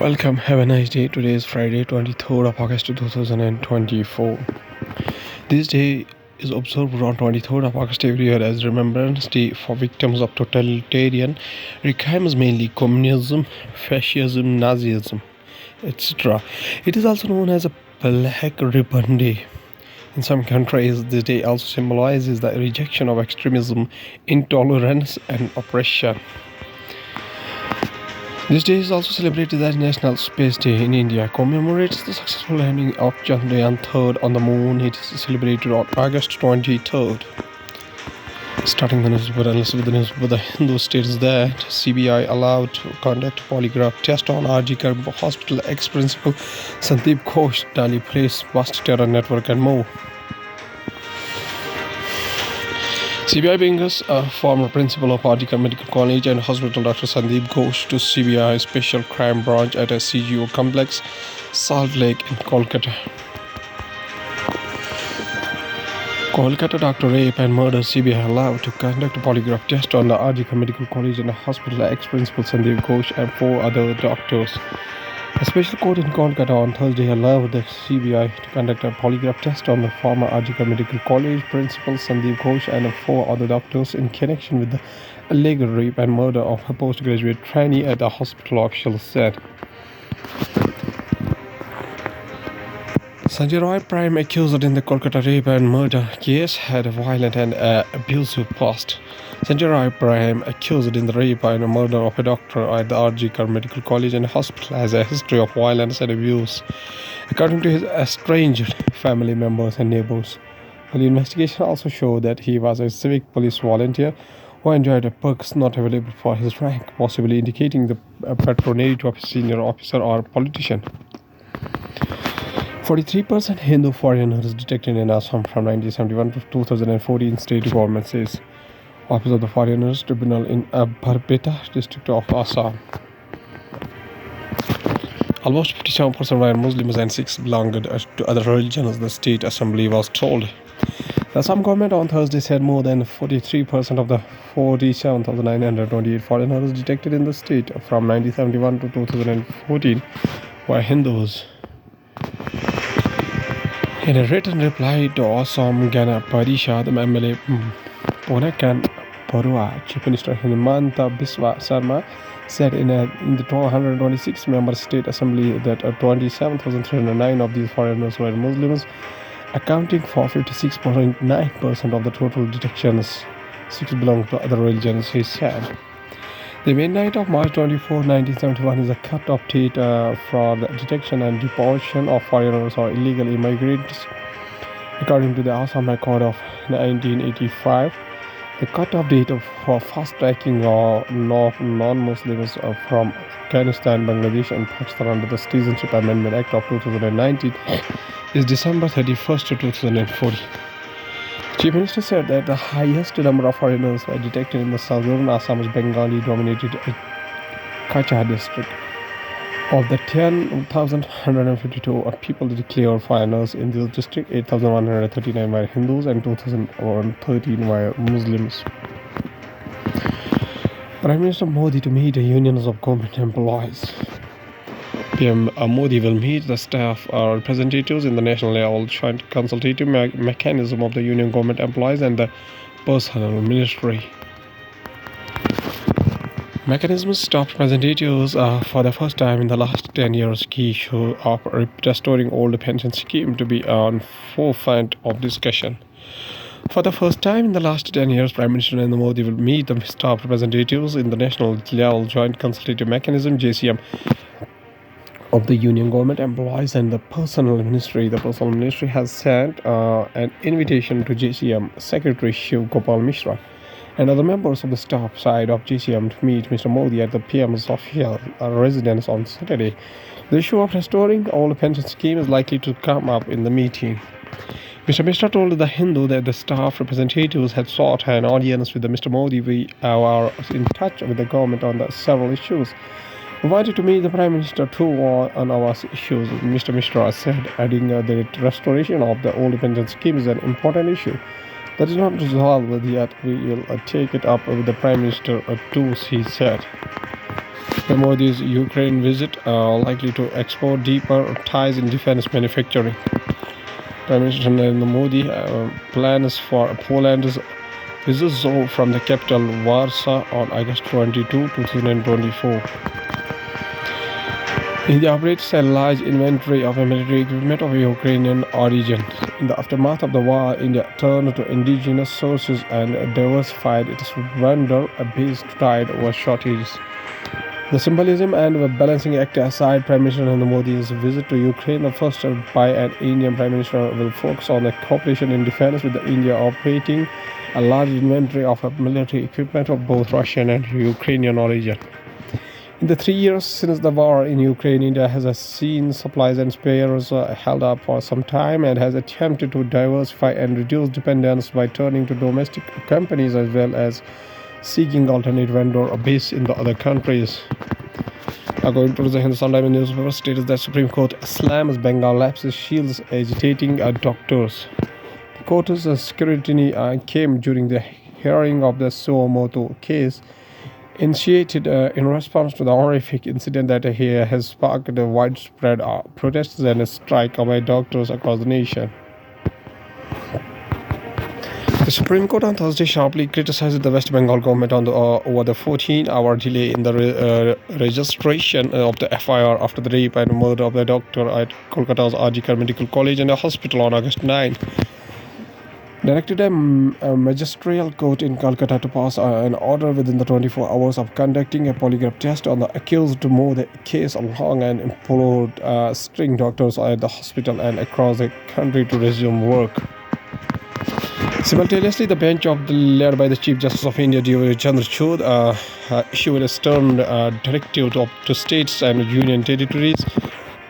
Welcome, have a nice day. Today is Friday, 23rd of August 2024. This day is observed on 23rd of August every year as Remembrance Day for victims of totalitarian regimes, mainly communism, fascism, Nazism, etc. It is also known as a Black Ribbon Day. In some countries, this day also symbolizes the rejection of extremism, intolerance, and oppression. This day is also celebrated as National Space Day in India. Commemorates the successful landing of Chandrayaan 3 on the moon. It is celebrated on August 23rd. Starting the news with the news, the Hindu states that CBI allowed to conduct polygraph test on RG Hospital ex-principal Sandeep Ghosh, Delhi Police, Bust Terror Network, and more. CBI brings a former principal of Editorial Medical College and Hospital, Dr. Sandeep Ghosh, to CBI Special Crime Branch at a CGO complex, Salt Lake in Kolkata. Kolkata doctor rape and murder. CBI allowed to conduct a polygraph test on the Editorial Medical College and Hospital ex-principal Sandeep Ghosh and 4 other doctors. A special court in Kolkata on Thursday allowed the CBI to conduct a polygraph test on the former Arjika Medical College principal Sandeep Ghosh and 4 other doctors in connection with the alleged rape and murder of a postgraduate trainee at the hospital, officials said. Sanjay Roy, prime accused in the Kolkata rape and murder case, had a violent and abusive past. Sanjay Roy, prime accused in the rape and murder of a doctor at the RG Medical College and Hospital, has a history of violence and abuse, according to his estranged family members and neighbors. The investigation also showed that he was a civic police volunteer who enjoyed perks not available for his rank, possibly indicating the patronage of a senior officer or politician. 43% Hindu foreigners detected in Assam from 1971 to 2014, state government says. Office of the Foreigners Tribunal in Barbeta district of Assam. Almost 57% were Muslims and 6 belonged to other religions, the state assembly was told. The Assam government on Thursday said more than 43% of the 47,928 foreigners detected in the state from 1971 to 2014 were Hindus. In a written reply to Assam Gana Parishad, MLA Ponakan Parua, Chief Minister Himanta Biswa Sarma said in the 126-member state assembly that 27,309 of these foreigners were Muslims, accounting for 56.9% of the total detections. 6 belong to other religions, he said. The midnight of March 24, 1971 is a cut-off date for the detection and deportation of foreigners or illegal immigrants, according to the Assam Accord of 1985. The cut-off date for fast-tracking non-Muslims from Afghanistan, Bangladesh, and Pakistan under the Citizenship Amendment Act of 2019 is December 31st, 2040. The Chief Minister said that the highest number of foreigners were detected in the southern Assam's Bengali-dominated Kacha district. Of the 10,152 people declared foreigners in this district, 8,139 were Hindus and 2,013 were Muslims. Prime Minister Modi to meet the unions of government employees. PM Modi will meet the staff representatives in the national level joint consultative mechanism of the union government employees and the personnel ministry. Mechanisms staff representatives for the first time in the last 10 years key issue of restoring old pension scheme to be on forefront of discussion. For the first time in the last 10 years, Prime Minister Narendra Modi will meet the staff representatives in the national level joint consultative mechanism (JCM) of the union government employees and the personnel ministry. The personnel ministry has sent an invitation to JCM Secretary Shiv Gopal Mishra and other members of the staff side of JCM to meet Mr. Modi at the PM's official residence on Saturday. The issue of restoring old pension scheme is likely to come up in the meeting. Mr. Mishra told the Hindu that the staff representatives had sought an audience with Mr. Modi. We are in touch with the government on the several issues. We wanted to meet the Prime Minister too on our issues, Mr. Mishra said, adding that the restoration of the old pension scheme is an important issue that is not resolved yet. We will take it up with the Prime Minister too, he said. The Modi's Ukraine visit likely to explore deeper ties in defense manufacturing. Prime Minister Narendra Modi plans for Poland's visit from the capital Warsaw on August 22, 2024. India operates a large inventory of military equipment of Ukrainian origin. In the aftermath of the war, India turned to indigenous sources and diversified its vendor-based trade over shortages. The symbolism and the balancing act aside, Prime Minister Narendra Modi's visit to Ukraine, the first by an Indian Prime Minister, will focus on the cooperation in defense, with India operating a large inventory of military equipment of both Russian and Ukrainian origin. In the 3 years since the war in Ukraine, India has seen supplies and spares held up for some time and has attempted to diversify and reduce dependence by turning to domestic companies as well as seeking alternate vendor base in the other countries. According to the Hindustan Times newspaper, states that Supreme Court slams Bengal lapses shields agitating doctors. The court's scrutiny came during the hearing of the Suo Motu case, initiated in response to the horrific incident that has sparked widespread protests and a strike by doctors across the nation. The Supreme Court on Thursday sharply criticized the West Bengal government over the 14-hour delay in the registration of the FIR after the rape and murder of the doctor at Kolkata's RG Medical College and Hospital on August 9. Directed a magisterial court in Calcutta to pass an order within the 24 hours of conducting a polygraph test on the accused to move the case along and implored string doctors at the hospital and across the country to resume work. Simultaneously, the bench led by the Chief Justice of India, D.Y. Chandrachud, issued a stern directive to states and union territories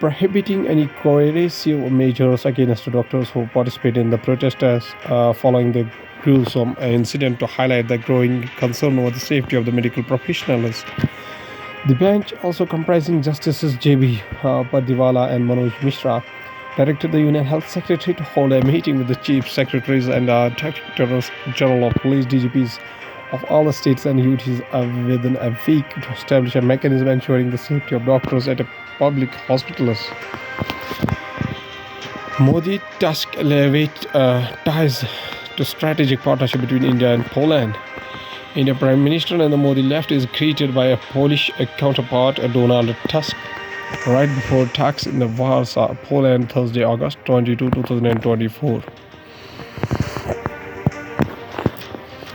prohibiting any coercive measures against doctors who participate in the protests following the gruesome incident, to highlight the growing concern over the safety of the medical professionals. The bench, also comprising Justices J.B. Pardiwala and Manoj Mishra, directed the Union Health Secretary to hold a meeting with the Chief Secretaries and Directors General of Police DGPs of all the states and UTs within a week to establish a mechanism ensuring the safety of doctors at public hospitals. Modi-Tusk elevate ties to strategic partnership between India and Poland. Indian Prime Minister Narendra Modi left is greeted by a Polish counterpart, Donald Tusk, right before talks in the Warsaw, Poland, Thursday, August 22, 2024.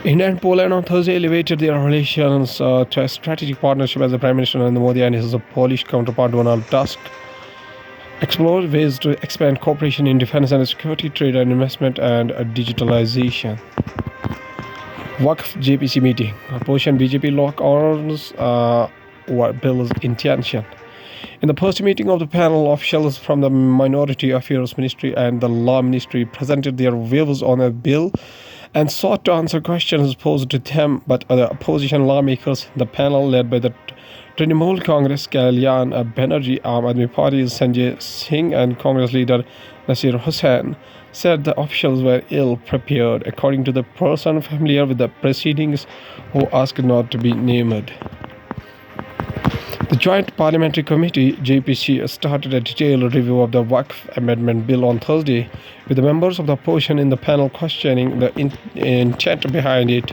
India and Poland on Thursday elevated their relations to a strategic partnership as the Prime Minister Narendra Modi and his Polish counterpart Donald Tusk explored ways to expand cooperation in defense and security, trade and investment, and digitalization. Waqf JPC meeting. Opposition BJP lock arms bill's intention. In the first meeting of the panel, officials from the Minority Affairs Ministry and the Law Ministry presented their views on a bill and sought to answer questions posed to them by other opposition lawmakers. The panel, led by the Trinamool Congress Kalyan Banerjee, Aam Aadmi Party's Sanjay Singh and Congress leader Nasir Hussain, said the officials were ill-prepared, according to the person familiar with the proceedings who asked not to be named. The Joint Parliamentary Committee (JPC) started a detailed review of the Waqf Amendment Bill on Thursday, with the members of the opposition in the panel questioning the intent behind it,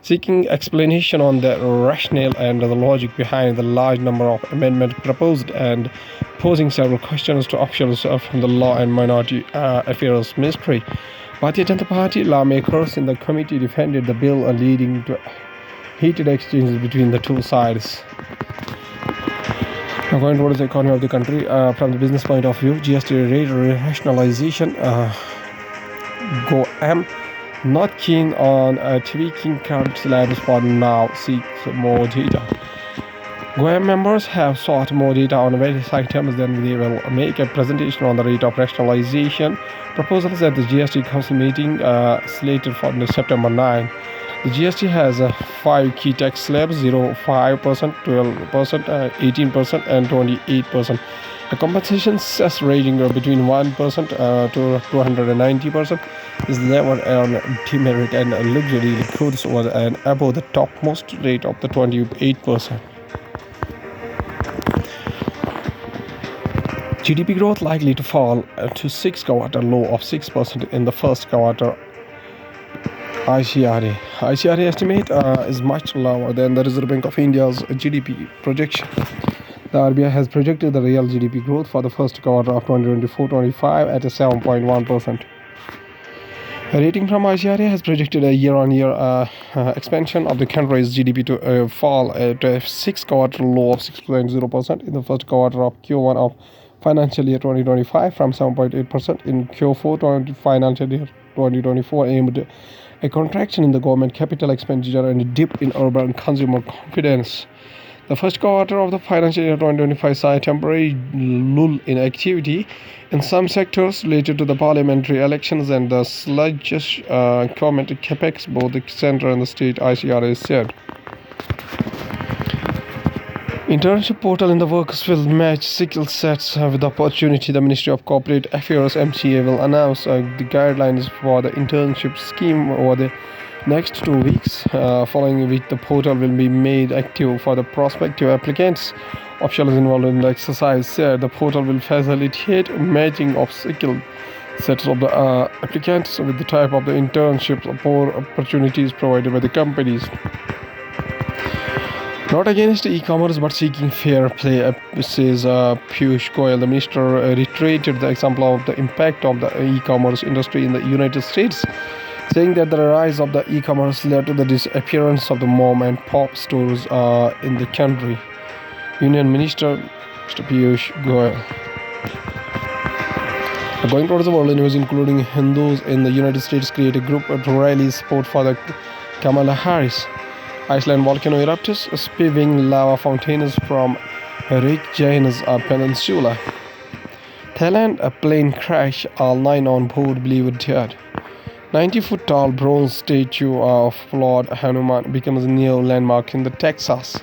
seeking explanation on the rationale and the logic behind the large number of amendments proposed, and posing several questions to officials from the Law and Minority Affairs Ministry. Bharatiya Janata Party lawmakers in the committee defended the bill, leading to heated exchanges between the two sides. Now, going towards the economy of the country, from the business point of view, GST rate rationalization. GoM not keen on tweaking current slabs for now, seeks more data. GoM members have sought more data on various items. Then they will make a presentation on the rate of rationalization proposals at the GST Council meeting slated for September 9. The GST has 5 key tax slabs: 0%, 5%, 12%, 18%, and 28%. A compensation cess ranging between 1% to 290% is levied on demerit and luxury goods and above the topmost rate of the 28%. GDP growth likely to fall to 6-quarter low of 6% in the first quarter. ICRA estimate is much lower than the Reserve Bank of India's GDP projection. The RBI has projected the real GDP growth for the first quarter of 2024-25 at a 7.1%. A rating from ICRA has projected a year-on-year expansion of the country's GDP to fall to a 6-quarter low of 6.0% in the first quarter of Q1 of financial year 2025 from 7.8% in Q4 financial year 2024 amid a contraction in the government capital expenditure and a dip in urban consumer confidence. The first quarter of the financial year 2025 saw a temporary lull in activity in some sectors related to the parliamentary elections and the sluggish government capex, both the center and the state, ICRA said. Internship portal in the workers will match skill sets with opportunity. The Ministry of Corporate Affairs (MCA) will announce the guidelines for the internship scheme over the next 2 weeks, following which the portal will be made active for the prospective applicants. Officials involved in the exercise said the portal will facilitate matching of skill sets of the applicants with the type of the internships or opportunities provided by the companies. Not against e-commerce but seeking fair play, says Piyush Goyal. The minister reiterated the example of the impact of the e-commerce industry in the United States, saying that the rise of the e-commerce led to the disappearance of the mom and pop stores in the country. Union Minister Mr. Piyush Goyal. Going towards the world news, including Hindus in the United States create a group to rally support for the Kamala Harris. Iceland volcano erupts, spewing lava fountains from Reykjanes Peninsula. Thailand, a plane crash, all 9 on board believed dead. 90-foot tall bronze statue of Lord Hanuman becomes a new landmark in the Texas.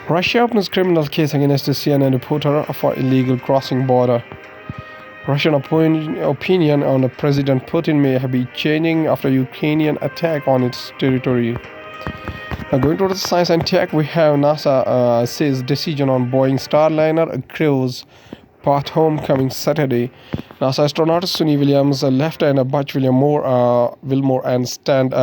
Russia opens criminal case against a CNN reporter for illegal crossing border. Russian opinion on President Putin may be changing after Ukrainian attack on its territory. Now going to the science and tech, we have NASA says decision on Boeing Starliner cruise path home coming Saturday. NASA astronauts Suni Williams left and Butch Wilmore and stand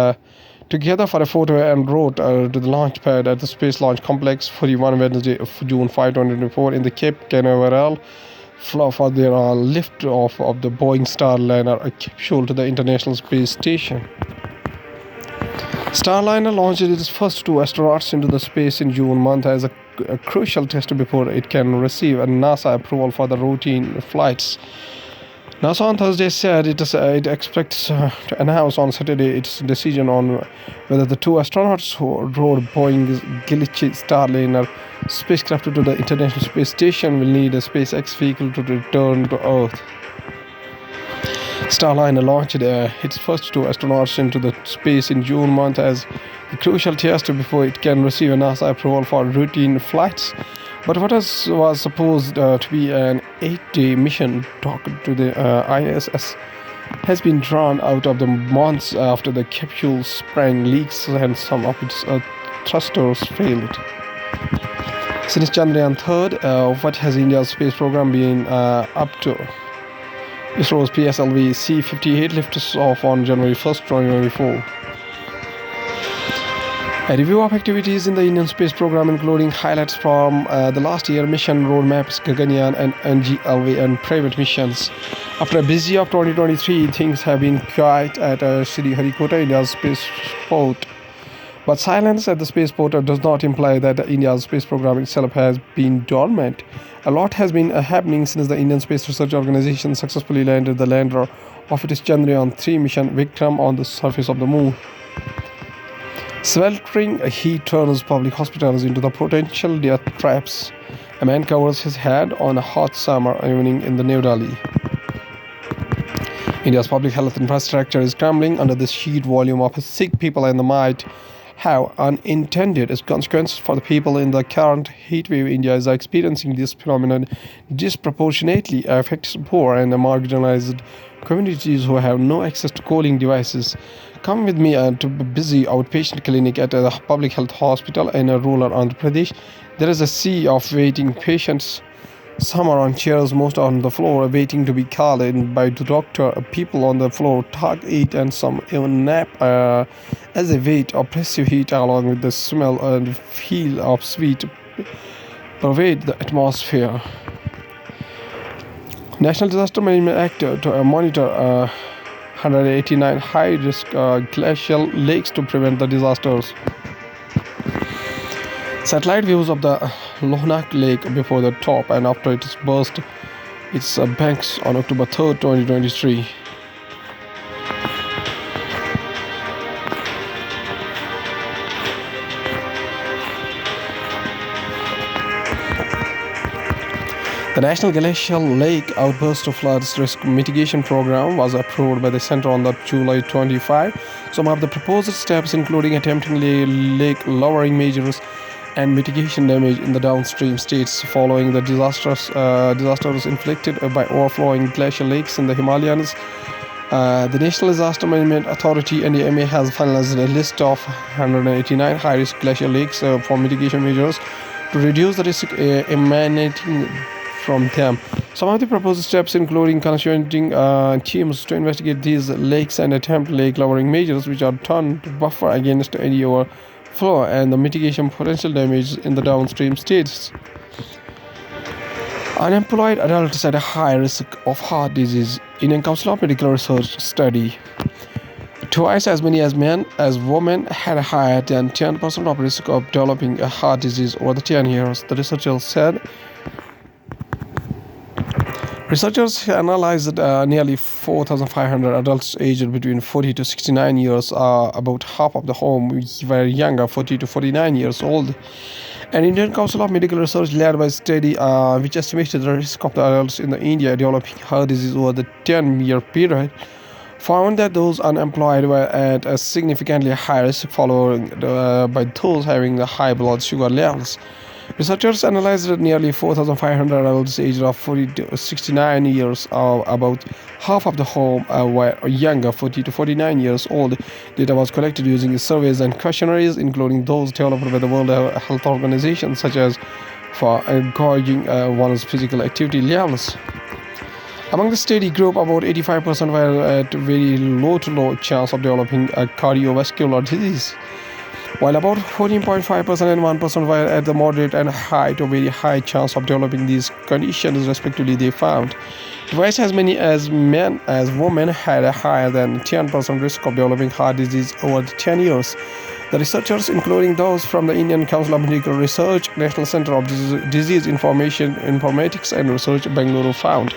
together for a photo en route to the launch pad at the Space Launch Complex 41 Wednesday, June 5, 2024 in the Cape Canaveral for their lift off of the Boeing Starliner capsule to the International Space Station. Starliner launched its first 2 astronauts into the space in June month as a crucial test before it can receive a NASA approval for the routine flights. NASA on Thursday said it expects to announce on Saturday its decision on whether the 2 astronauts who rode Boeing's Galaxy Starliner spacecraft to the International Space Station will need a SpaceX vehicle to return to Earth. Starliner launched its first 2 astronauts into the space in June month as a crucial test before it can receive a NASA approval for routine flights. But what was supposed to be an 8-day mission docked to the ISS has been drawn out of the months after the capsule sprang leaks and some of its thrusters failed. Since Chandrayaan 3, what has India's space program been up to? ISRO's PSLV C-58 lifts off on January 1st, 2024. A review of activities in the Indian space program, including highlights from the last year mission roadmaps, Gaganyaan and NGLV and private missions. After a busy of 2023, things have been quiet at Sriharikota, India's spaceport. But silence at the spaceport does not imply that India's space program itself has been dormant. A lot has been happening since the Indian Space Research Organization successfully landed the lander of its Chandrayaan 3 mission Vikram on the surface of the moon. Sweltering heat turns public hospitals into the potential death traps. A man covers his head on a hot summer evening in the New Delhi. India's public health infrastructure is crumbling under this sheer volume of sick people and might have unintended consequences for the people in the current heat wave. India is experiencing this phenomenon disproportionately affects poor and marginalized communities who have no access to cooling devices. Come with me to a busy outpatient clinic at a public health hospital in rural Andhra Pradesh. There is a sea of waiting patients Some are on chairs, most are on the floor, waiting to be called in by the doctor. People on the floor talk, eat, and some even nap as they wait. Oppressive heat, along with the smell and feel of sweet, pervade the atmosphere. National Disaster Management Act to monitor 189 high-risk glacial lakes to prevent the disasters. Satellite views of the Lohnak Lake before the top and after it burst its banks on October 3rd, 2023. The National Glacial Lake Outburst Floods Risk Mitigation Program was approved by the Center on July 25. Some of the proposed steps, including attempting lake lowering measures and mitigation damage in the downstream states following the disasters inflicted by overflowing glacial lakes in the Himalayas. The National Disaster Management Authority (NDMA) has finalized a list of 189 high-risk glacial lakes for mitigation measures to reduce the risk emanating from them. Some of the proposed steps, including constituting teams to investigate these lakes and attempt lake lowering measures, which are done to buffer against any overflow and the mitigation potential damage in the downstream states. Unemployed adults at a high risk of heart disease. Indian Council of Medical Research study. Twice as many as men as women had a higher than 10% of risk of developing a heart disease over the 10 years, the researchers said. Researchers analyzed nearly 4,500 adults aged between 40 to 69 years. About half of the whom were younger, 40 to 49 years old. An Indian Council of Medical Research led by a study which estimated the risk of the adults in India developing heart disease over the 10-year period found that those unemployed were at a significantly higher risk, followed by those having the high blood sugar levels. Researchers analyzed nearly 4,500 adults aged of 40 to 69 years, about half of the whom were younger, 40 to 49 years old. Data was collected using surveys and questionnaires, including those developed by the World Health Organization, such as for gauging one's physical activity levels. Among the study group, about 85% were at very low to low chance of developing a cardiovascular disease, while about 14.5% and 1% were at the moderate and high to very high chance of developing these conditions, respectively. They found twice as many as men as women had a higher than 10% risk of developing heart disease over the 10 years. The researchers, including those from the Indian Council of Medical Research, National Center of Disease Informatics and Research, Bengaluru, found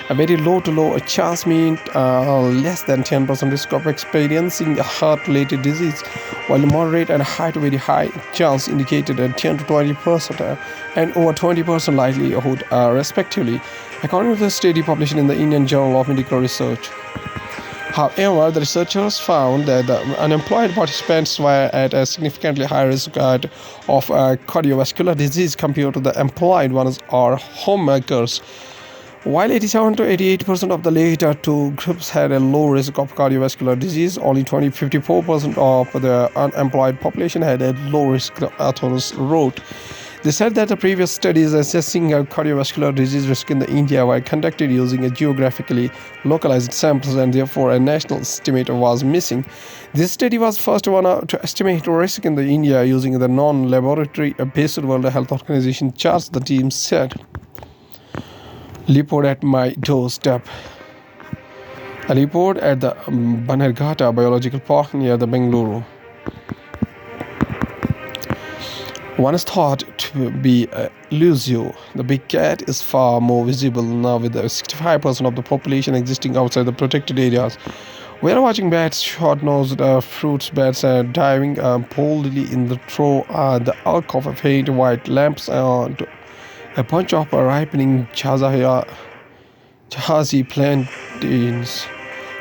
a very low to low chance mean less than 10% risk of experiencing a heart-related disease, while moderate and high to very high chance indicated a 10 to 20% and over 20% likelihood, respectively, according to the study published in the Indian Journal of Medical Research. However, the researchers found that the unemployed participants were at a significantly higher risk of cardiovascular disease compared to the employed ones or homemakers. While 87 to 88% of the later two groups had a low risk of cardiovascular disease, only 54% of the unemployed population had a low risk, the authors wrote. They said that the previous studies assessing cardiovascular disease risk in India were conducted using a geographically localized samples, and therefore a national estimate was missing. This study was the first one to estimate risk in India using the non-laboratory based World Health Organization charts, the team said. Report at my doorstep. A report at the Banerghata Biological Park near the Bengaluru. Once thought to be elusive, the big cat is far more visible now, with 65% of the population existing outside the protected areas. We are watching bats, short-nosed fruits bats diving boldly in the through the arc of a faint white lamps to a bunch of ripening jahazi plantains.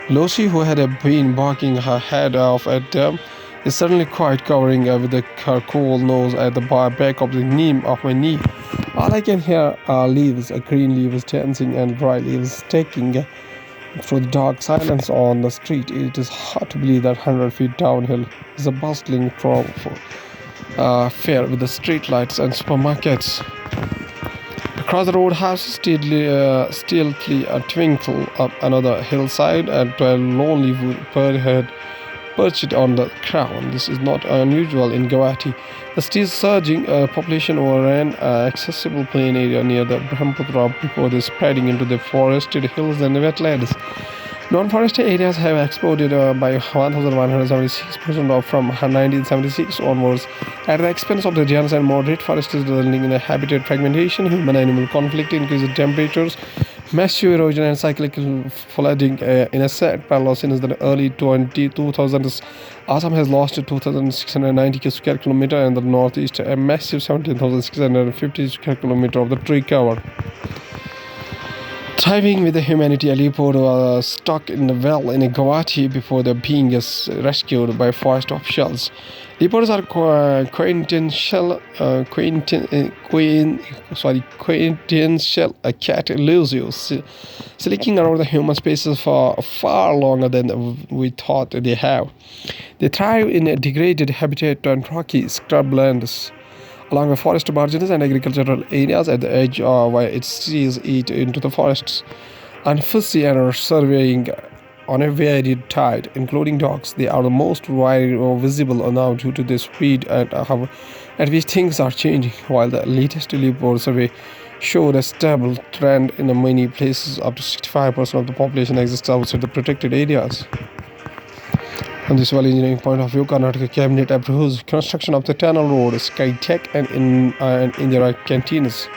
Lucy, who had been barking her head off at them, is suddenly quite covering with her cool nose at the back of the knee of my knee. All I can hear are leaves, green leaves dancing and dry leaves sticking through the dark silence on the street. It is hard to believe that 100 feet downhill is a bustling fair with the street lights and supermarkets Across the road, houses stealthily twinkle up another hillside and to a lonely wood perched on the crown. This is not unusual in Guwahati. The still surging population overran accessible plain area near the Brahmaputra before they spreading into the forested hills and the wetlands. Non-forested areas have exploded by 1,176% from 1976 onwards, at the expense of the dense and moderate forests, resulting in a habitat fragmentation, human-animal conflict, increased temperatures, massive erosion, and cyclical flooding. In a sad parallel since the early 2000s, Assam has lost 2,690 square kilometers, and the northeast a massive 17,650 square kilometers of the tree cover. Thriving with the humanity, a leopard was stuck in the well in Guwahati before being rescued by forest officials. Leopards are quintessential cat elusive, slicking around the human spaces for far longer than we thought they have. They thrive in a degraded habitat and rocky scrublands along the forest margins and agricultural areas at the edge where it sees it into the forests. Unfussy and are surveying on a varied tide, including dogs. They are the most visible now due to the speed at which things are changing, while the latest leopard survey showed a stable trend in many places. Up to 65% of the population exists outside the protected areas. From this well engineering point of view, Karnataka Cabinet approves construction of the tunnel road, Skytech and Indira canteens.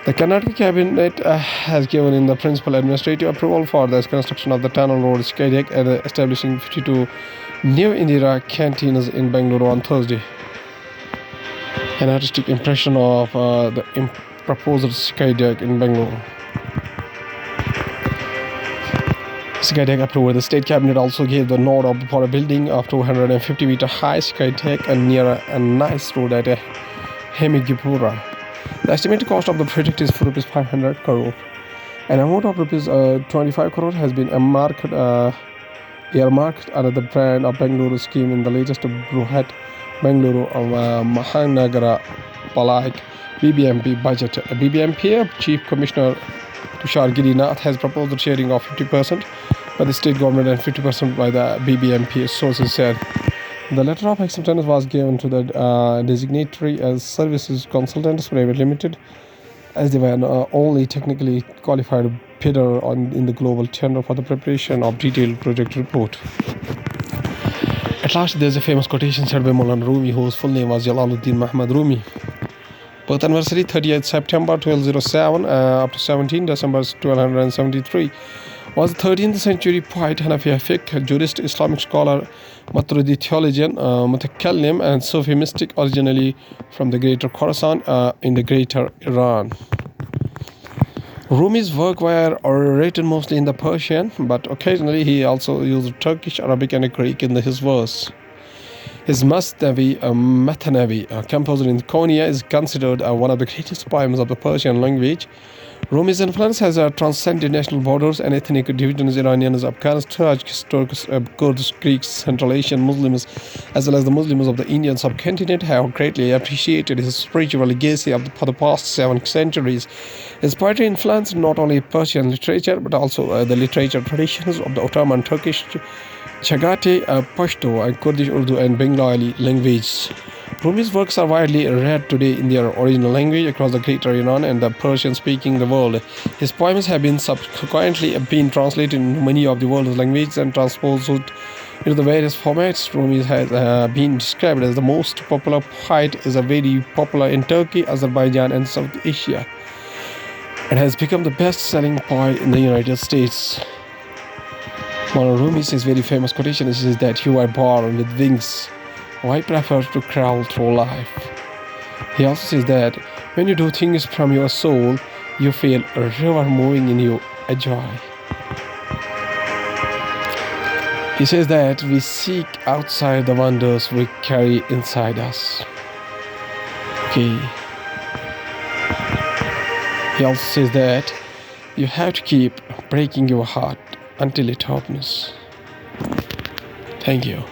The Karnataka Cabinet has given in the principal administrative approval for the construction of the tunnel road, Skytech, and establishing 52 new Indira canteens in Bangalore on Thursday. An artistic impression of the proposed Skytech in Bangalore. Skytech approved. The state cabinet also gave the nod for a building of 250-meter high Skytech and near a nice road at Hemigipura. The estimated cost of the project is rupees 500 crore. An amount of rupees 25 crore has been earmarked under the brand of Bangalore scheme in the latest Bruhat Bangalore Mahanagara Palak BBMP budget. BBMP Chief Commissioner Tushar Girinath has proposed sharing of 50% by the state government and 50% by the BBMP, sources said. The letter of acceptance was given to the designatory as Services Consultants Private Limited, as they were only technically qualified bidder in the global tender for the preparation of detailed project report. At last, there is a famous quotation said by Maulana Rumi, whose full name was Jalaluddin Muhammad Rumi. Birth anniversary 30th September 1207 up to 17 December 1273. Was the 13th century poet, Hanafi fiqh, jurist, Islamic scholar, Maturidi theologian, Mutakallim, and Sufi mystic, originally from the Greater Khorasan in the Greater Iran. Rumi's work were written mostly in the Persian, but occasionally he also used Turkish, Arabic, and Greek in his verse. His Masnavi, Mathanavi, composed in Konya, is considered one of the greatest poems of the Persian language. Rumi's influence has transcended national borders and ethnic divisions. Iranians, Afghans, Turks, Kurds, Greeks, Central Asian Muslims, as well as the Muslims of the Indian subcontinent, have greatly appreciated his spiritual legacy for the past 7 centuries. His poetry influenced not only Persian literature but also the literature traditions of the Ottoman, Turkish, Chagatai, Pashto, and Kurdish Urdu and Bengali languages. Rumi's works are widely read today in their original language across the Greater Iran and the Persian-speaking world. His poems have been subsequently translated into many of the world's languages and transposed into the various formats. Rumi has been described as the most popular poet, is very popular in Turkey, Azerbaijan, and South Asia, and has become the best-selling poet in the United States. One of Rumi's very famous quotation is that you are born with wings. Why prefer to crawl through life? He also says that when you do things from your soul, you feel a river moving in you, a joy. He says that we seek outside the wonders we carry inside us. Okay. He also says that you have to keep breaking your heart until it opens. Thank you.